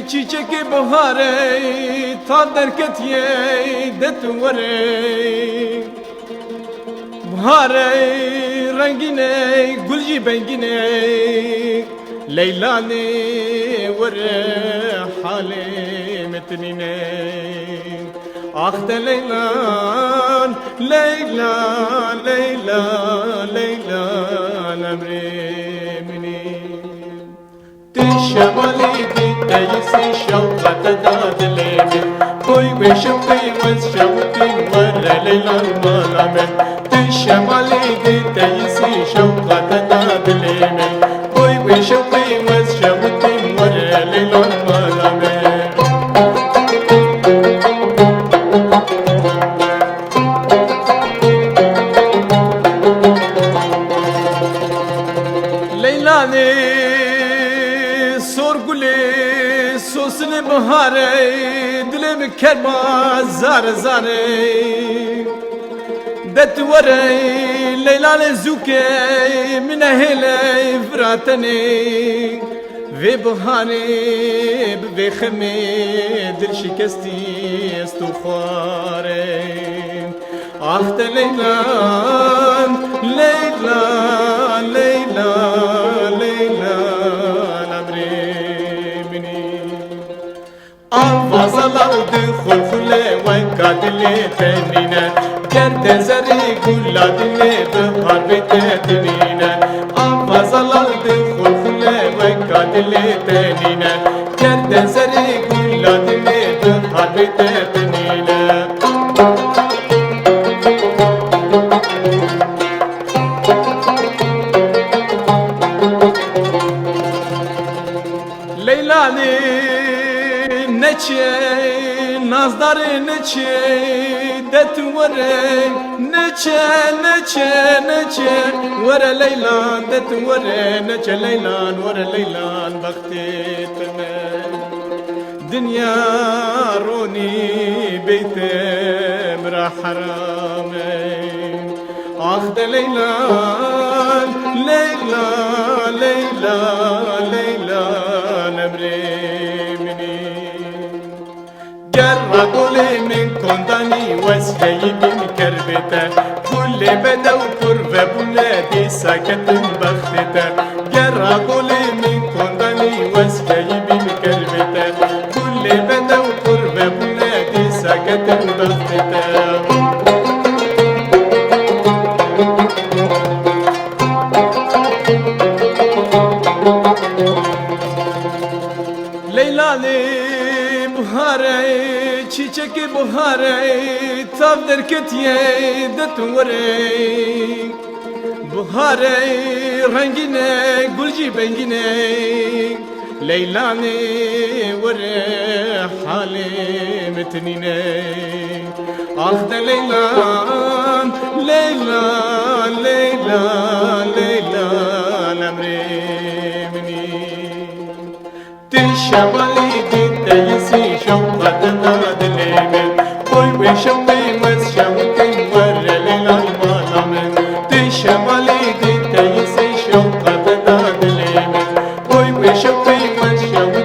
çiçek bahare ta derketiye detuvare bahare rengine gulji bengine leylane vare hale metnine akhte leylan leyla leyla leyla emremini تشمالي دي تيسي شوقة دادلين كوي بشوقي وشوقي ورا ليلة الملامن تشمالي دي تيسي شوقة دادلين كوي بشوقي وشوقي ورا ليلة الملامن ليلاني sorgule sosne bahare dilim kerma zar zare detvare leylale zuke minehele fratane ve bahane ve khame dil şikesti istukhare ahte leylan leyla leyla leyla Avazalardı khulkhule ve kadile tenine Gerde zeri gulladile bahar betenine Avazalardı khulkhule ve kadile tenine Gerde zeri gulladile bahar betenine Leyla'ni neçe nazdarı neçe detvare neçe neçe neçe vere leylan detvare neçe leylan vere leylan vakti teme dünya roni beytem ra harame ahde leylan leyla leyla leylan emremini جرى قولي من كنداني وسهي بين كربته كل بدا وكرفة بولادي ساكت بختته جرى قولي من كنداني وسهي بين كربته كل بدا وكرفة بولادي ساكت بختته Leyla'ni bahare çiçek bahare tav derketiye detuvare bahare rengine gulji bengine leylane vare hale metnine ahde leylan leyla leyla leyla emremini تشمالي دي تيسي شوقة دادلين كوي بشوقي وشوقي ورا ليلة الملامن تشمالي دي تيسي شوقة دادلين كوي بشوقي وشوقي